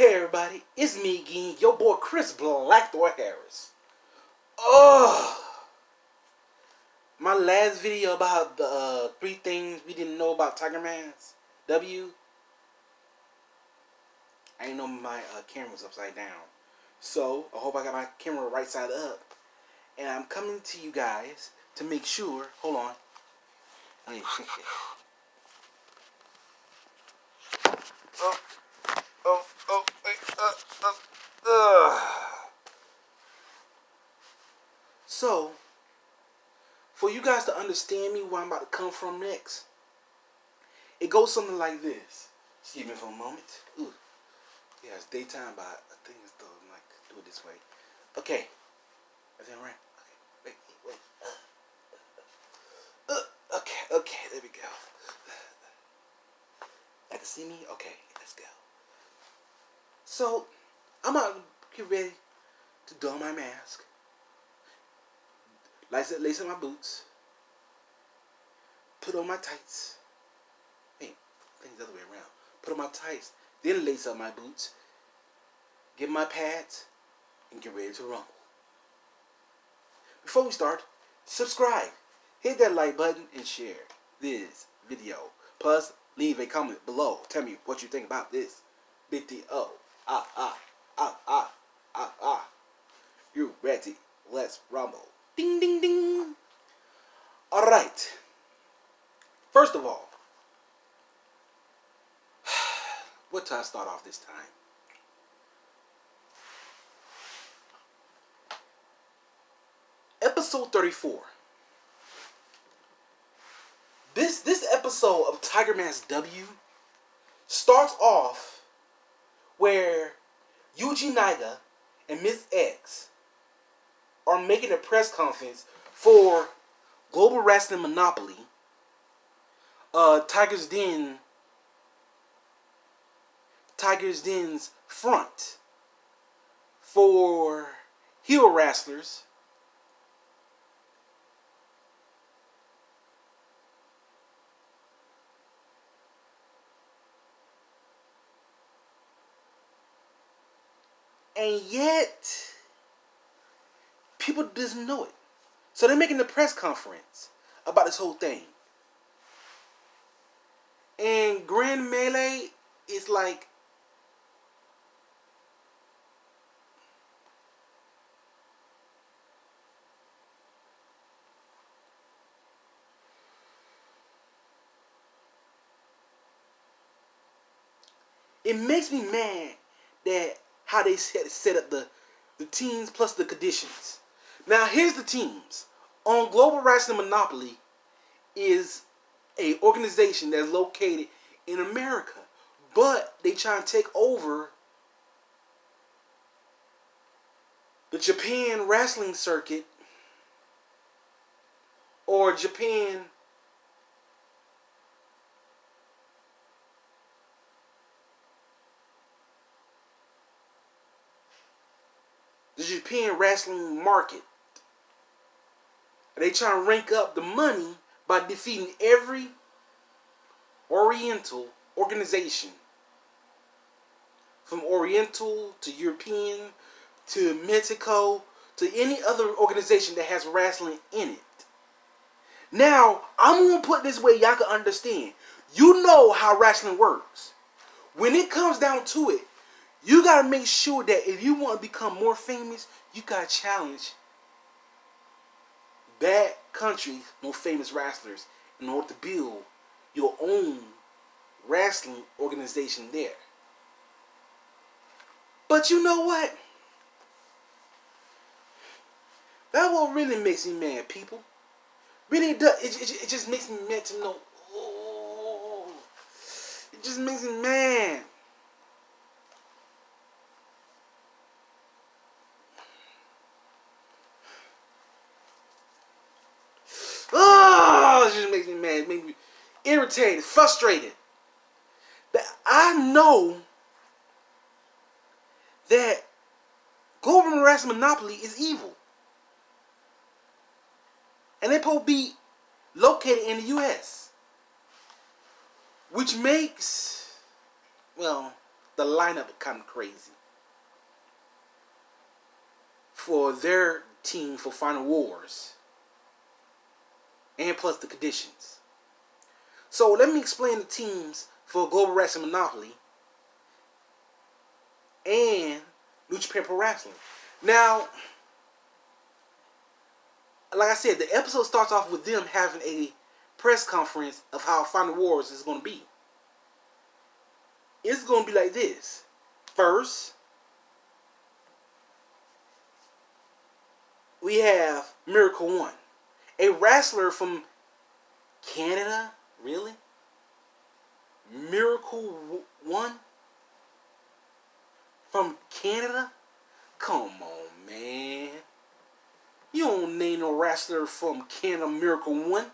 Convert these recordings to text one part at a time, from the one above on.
Hey everybody, it's me again, your boy Chris Blackthorn Harris. Oh, my last video about the 3 things we didn't know about Tiger Mask W. I didn't know my camera was upside down. So, I hope I got my camera right side up. And I'm coming to you guys to make sure, hold on. Let me fix it. So, for you guys to understand me where I'm about to come from next, it goes something like this. Excuse me for a moment. Ooh. Yeah, it's daytime, but I think it's still like do it this way. Okay. Everything right? Okay. Wait. Okay, there we go. I can see me? Okay, let's go. So, I'm about to get ready to don my mask. Lace up my boots. Put on my tights. Hey, things the other way around. Put on my tights. Then lace up my boots. Get my pads. And get ready to rumble. Before we start, subscribe. Hit that like button and share this video. Plus, leave a comment below. Tell me what you think about this video. You ready? Let's rumble. Ding, ding, ding. Alright. First of all, what time I start off this time? Episode 34. This episode of Tiger Mask W starts off where Yuji Naiga and Miss X are making a press conference for Global Wrestling Monopoly, Tiger's Den's front for heel wrestlers. And yet, people doesn't know it. So they're making a press conference about this whole thing. And Grand Melee is like, it makes me mad that how they set up the teams plus the conditions. Now here's the teams. On Global Wrestling Monopoly is a organization that's located in America, but they try to take over the Japan wrestling circuit or Japan wrestling market. They try to rank up the money by defeating every Oriental organization, from Oriental to European to Mexico to any other organization that has wrestling in it. Now, I'm going to put this way y'all can understand. You know how wrestling works. When it comes down to it, you got to make sure that if you want to become more famous, you got to challenge that country's most famous wrestlers in order to build your own wrestling organization there. But you know what? That what really makes me mad, people. Really does. It just makes me mad to know. Oh, it just makes me mad. Oh, it just makes me mad. It makes me irritated, frustrated. That I know that Global Wrestling Monopoly is evil. And they're supposed to be located in the U.S. Which makes, well, the lineup kind of crazy for their team for Final Wars, and plus the conditions. So let me explain the teams for Global Wrestling Monopoly and New Japan Pro Wrestling. Now, like I said, the episode starts off with them having a press conference of how Final Wars is going to be. It's going to be like this. First, we have Miracle One, a wrestler from Canada. Really? Miracle One? From Canada? Come on, man. You don't name no wrestler from Canada Miracle One.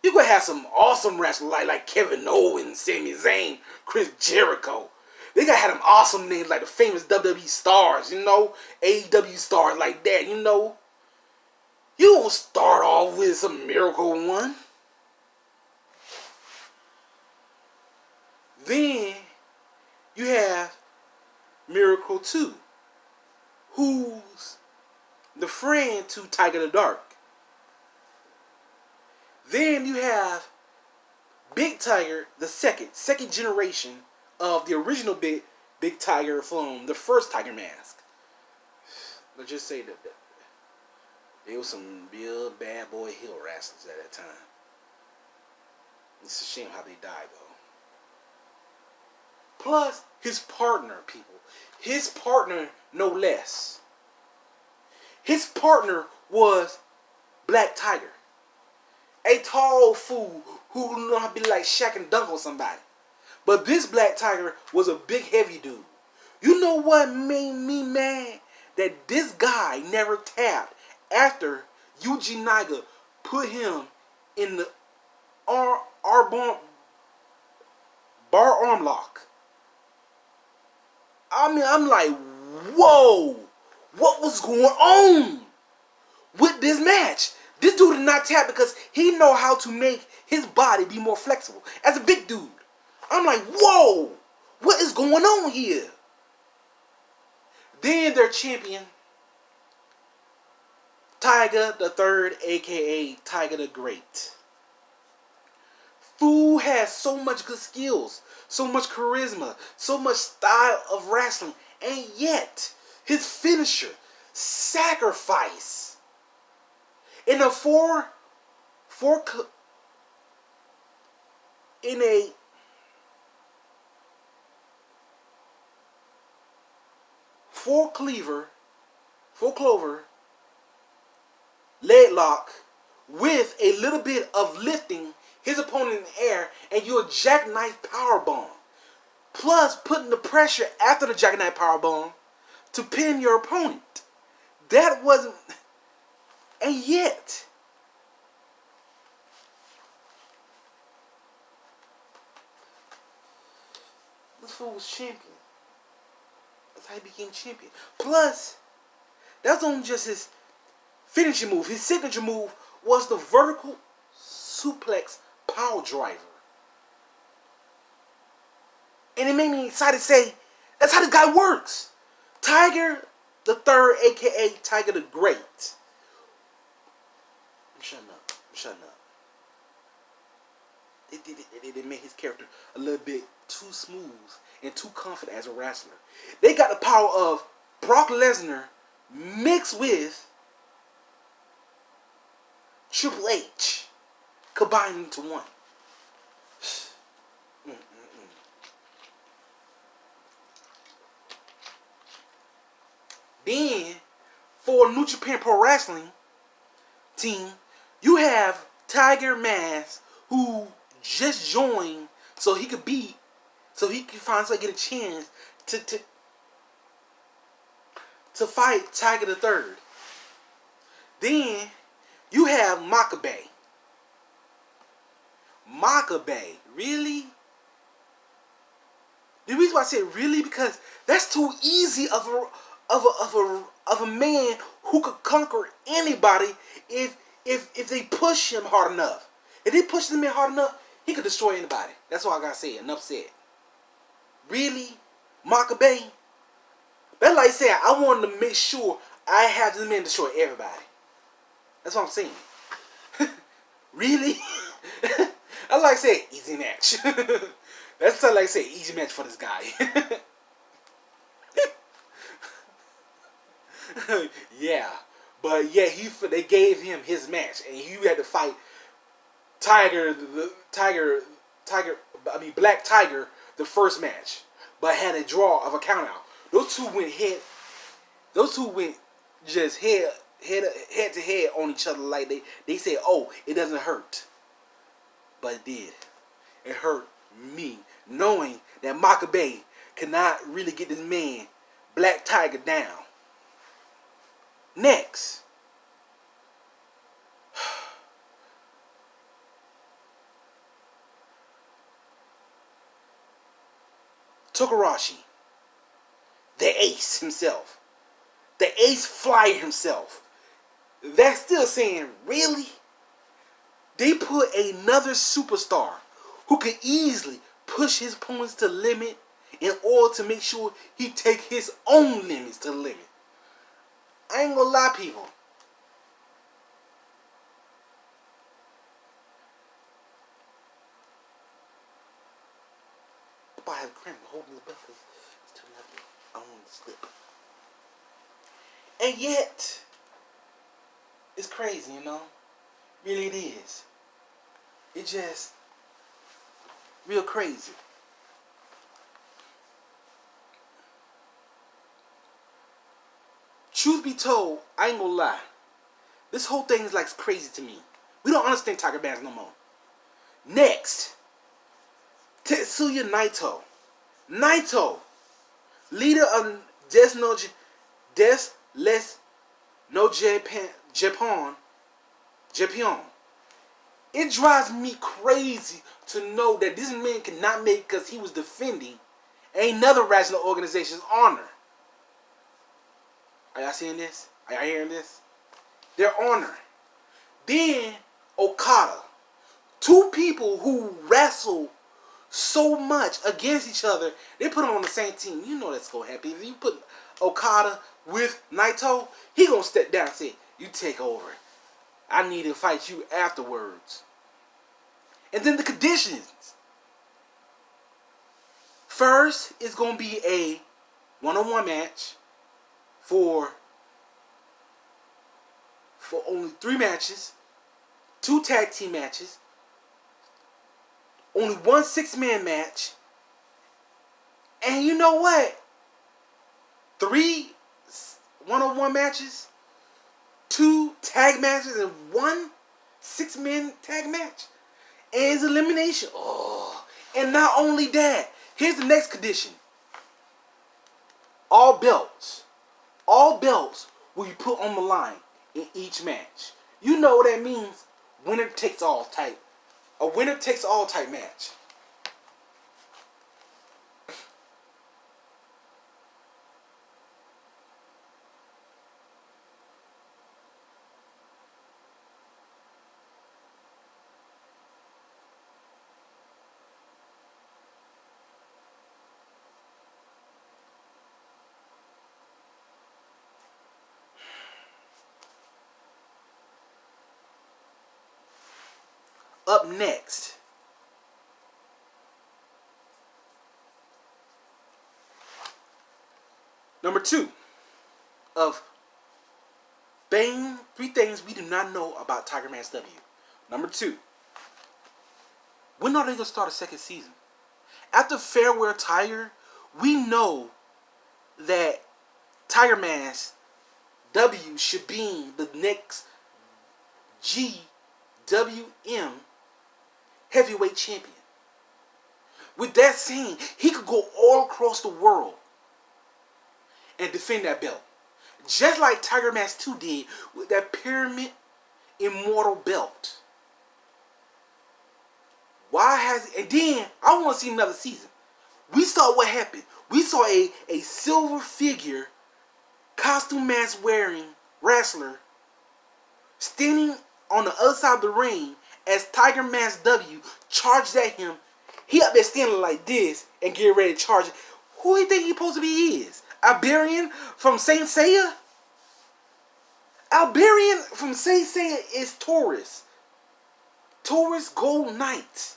You gonna have some awesome wrestlers like Kevin Owens, Sami Zayn, Chris Jericho. They gotta have them awesome names like the famous WWE stars, AEW stars like that, You don't start off with some Miracle One. Then you have Miracle 2, who's the friend to Tiger the Dark. Then you have Big Tiger, the second generation of the original Big Tiger from the first Tiger Mask. Let's just say that there was some real bad boy heel wrestlers at that time. It's a shame how they died, though. Plus, his partner, people. His partner, no less. His partner was Black Tiger. A tall fool who know how to be like Shaq and dunk on somebody. But this Black Tiger was a big, heavy dude. You know what made me mad? That this guy never tapped after Yuji Naiga put him in the bar arm lock. I mean, I'm like, whoa, what was going on with this match? This dude did not tap because he know how to make his body be more flexible. As a big dude, I'm like, whoa, what is going on here? Then their champion, Tiger the Third, aka Tiger the Great. Fool has so much good skills, so much charisma, so much style of wrestling, and yet his finisher, Sacrifice, in a four clover leg lock with a little bit of lifting his opponent in the air, and you a jackknife powerbomb. Plus putting the pressure after the jackknife powerbomb to pin your opponent. That wasn't... And yet, this fool was champion. That's how he became champion. Plus, that was only just his finishing move. His signature move was the vertical suplex power driver. And it made me excited to say, that's how this guy works. Tiger the Third, aka Tiger the Great. I'm shutting up. It made his character a little bit too smooth and too confident as a wrestler. They got the power of Brock Lesnar mixed with Triple H combined into one. Then, for New Japan Pro Wrestling team, you have Tiger Mask, who just joined so he could finally get a chance to fight Tiger the Third. Then you have Makabe. Really? The reason why I said really, because that's too easy of a man who could conquer anybody if they push him hard enough. If they push him in hard enough, he could destroy anybody. That's all I gotta say. Enough said. Really, Makabe. That's like saying I wanted to make sure I had this man destroy everybody. That's what I'm saying. Really? I like saying easy match. That's like saying easy match for this guy. Yeah, but yeah, they gave him his match, and he had to fight Black Tiger the first match, but had a draw of a count out. Those two went just head to head on each other like they said, oh, it doesn't hurt. But it did. It hurt me knowing that Makabe cannot really get this man Black Tiger down. Next, Tokarashi, the ace himself, the ace flyer himself. That's still saying, really? They put another superstar who could easily push his opponents to the limit in order to make sure he take his own limits to the limit. I ain't gonna lie, people. I have cramp holding the belt because it's too lovely. I don't want to slip. And yet, it's crazy, you know? Really it is. It just real crazy. Truth be told, I ain't gonna lie. This whole thing is like crazy to me. We don't understand Tiger Bands no more. Next, Tetsuya Naito. Naito, leader of Des no Japan. It drives me crazy to know that this man cannot make because he was defending another wrestling organization's honor. Are y'all seeing this? Are y'all hearing this? Their honor. Then Okada. Two people who wrestle so much against each other, they put them on the same team. You know that's gonna happen. If you put Okada with Naito, he gonna step down and say, you take over. I need to fight you afterwards. And then the conditions. First, it's gonna be a one-on-one match for only 3 matches, 2 tag team matches, only 1 6-man match, and you know what? 3 one-on-one matches, 2 tag matches, and 1 6-man tag match. And it's elimination. Oh, and not only that, here's the next condition. All belts will be put on the line in each match. You know what that means? Winner takes all type. A winner takes all type match. Up next, number 2 of Bane, 3 things we do not know about Tiger Mask W. Number 2, when are they gonna start a 2nd season? After Farewell Tiger, we know that Tiger Mask W should be the next GWM heavyweight champion. With that saying, he could go all across the world and defend that belt. Just like Tiger Mask 2 did with that Pyramid Immortal belt. Why has it? And then, I want to see another season. We saw what happened. We saw a silver figure, costume mask wearing wrestler standing on the other side of the ring as Tiger Mask W charged at him. He up there standing like this and getting ready to charge. Who do you think he supposed to be is? Alberian from Saint Seiya? Alberian from Saint Seiya is Taurus. Taurus Gold Knight.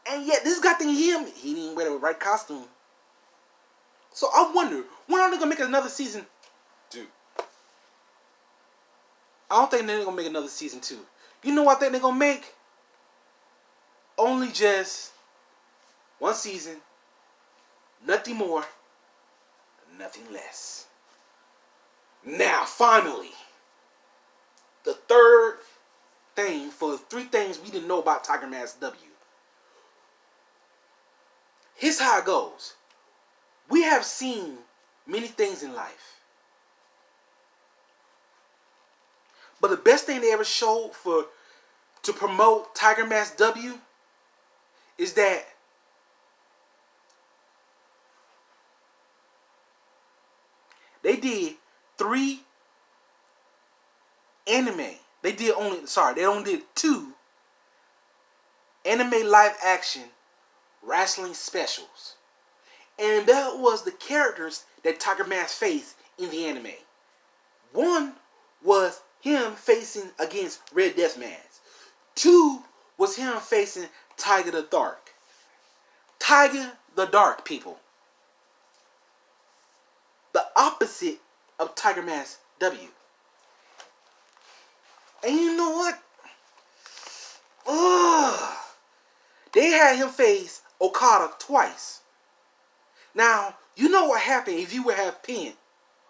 And yet this guy think he didn't wear the right costume. So I wonder, when are they gonna make another season 2? I don't think they're gonna make another season 2. You know what I think they're gonna make? Only just one season, nothing more, nothing less. Now, finally, the third thing for the 3 things we didn't know about Tiger Mask W. Here's how it goes. We have seen many things in life, but the best thing they ever showed to promote Tiger Mask W is that they did 3 anime. They only did 2 anime live action wrestling specials. And that was the characters that Tiger Mask faced in the anime. One was him facing against Red Death Mask. 2 was him facing Tiger the Dark. Tiger the Dark, people. The opposite of Tiger Mask W. And you know what? They had him face Okada twice. Now, you know what happened if you would have pinned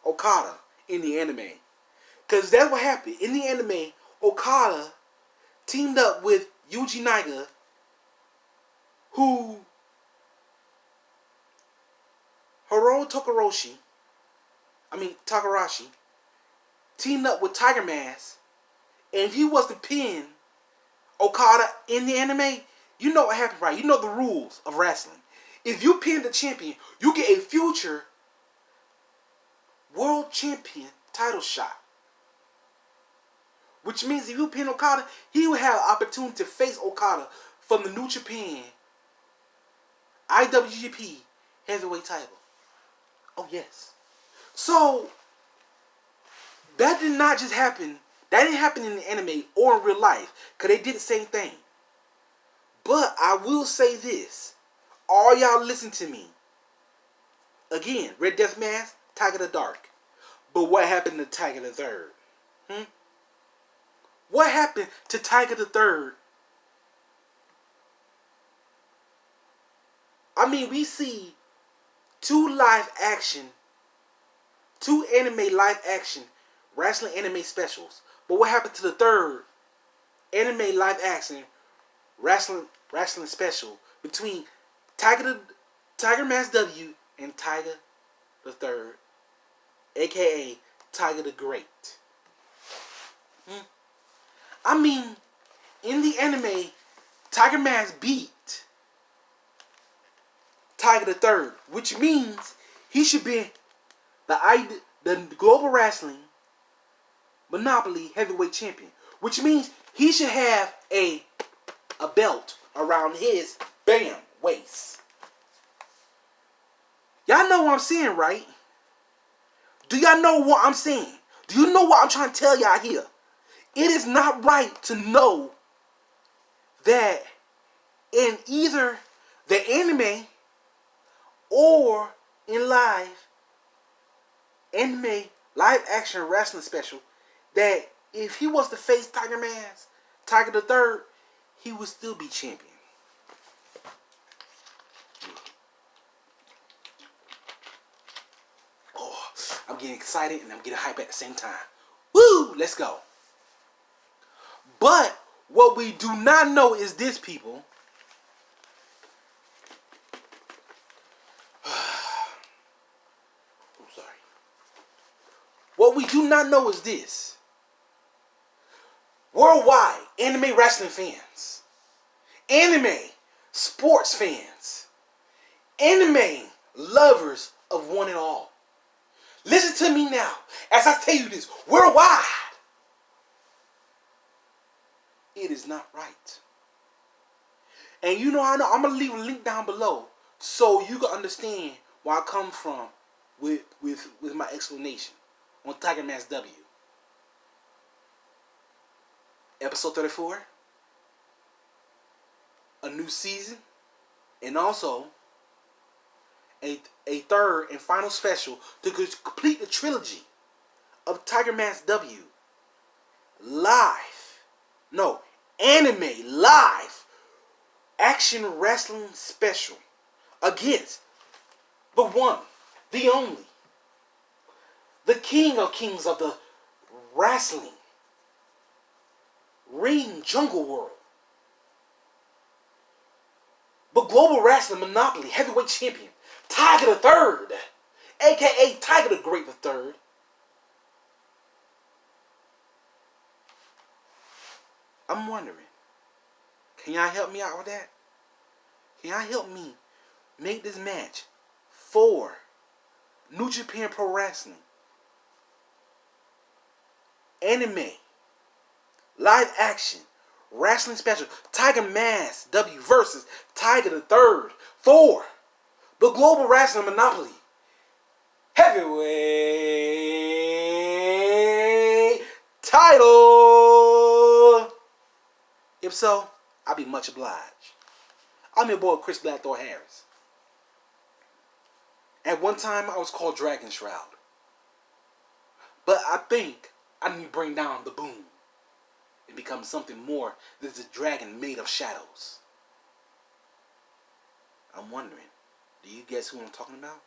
Okada in the anime. Because that's what happened. In the anime, Okada teamed up with Yuji Naiga, who Hiromu Takarashi, teamed up with Tiger Mask. And if he was to pin Okada in the anime, you know what happened, right? You know the rules of wrestling. If you pin the champion, you get a future world champion title shot. Which means if you pin Okada, he will have an opportunity to face Okada from the New Japan IWGP heavyweight title. Oh, yes. So, that did not just happen. That didn't happen in the anime or in real life. Because they did the same thing. But I will say this. All y'all listen to me. Again, Red Death Mask, Tiger the Dark. But what happened to Tiger the Third? What happened to Tiger the Third? I mean, we see 2 anime live action wrestling anime specials. But what happened to the 3rd anime live action wrestling special between Tiger Mask W and Tiger the Third, aka Tiger the Great? I mean, in the anime, Tiger Mask beat Tiger the Third, which means he should be the Global Wrestling Monopoly Heavyweight Champion, which means he should have a belt around his waist. Y'all know what I'm saying, right? Do y'all know what I'm saying? Do you know what I'm trying to tell y'all here? It is not right to know that in either the anime or in anime live action wrestling special, that if he was to face Tiger Mask, Tiger the Third, he would still be champion. Oh, I'm getting excited and I'm getting hype at the same time. Woo! Let's go. But what we do not know is this, people. I'm sorry. What we do not know is this. Worldwide, anime wrestling fans, anime sports fans, anime lovers of one and all. Listen to me now as I tell you this. Worldwide, it is not right. And you know how I know? I'm going to leave a link down below so you can understand where I come from with my explanation on Tiger Mask W. Episode 34, a new season, and also a third and final special to complete the trilogy of Tiger Mask W. Live. No, anime live action wrestling special against the one, the only, the king of kings of the wrestling ring jungle world, but global wrestling monopoly heavyweight champion Tiger the Third, aka Tiger the Great the Third. I'm wondering, can y'all help me out with that? Can y'all help me make this match for New Japan Pro Wrestling anime live action wrestling special Tiger Mask W versus Tiger the Third for the Global Wrestling Monopoly heavyweight title? If so, I'll be much obliged. I'm your boy Chris Blackthorn Harris. At one time, I was called Dragon Shroud. But I think I need to bring down the boom and become something more than a dragon made of shadows. I'm wondering, do you guess who I'm talking about?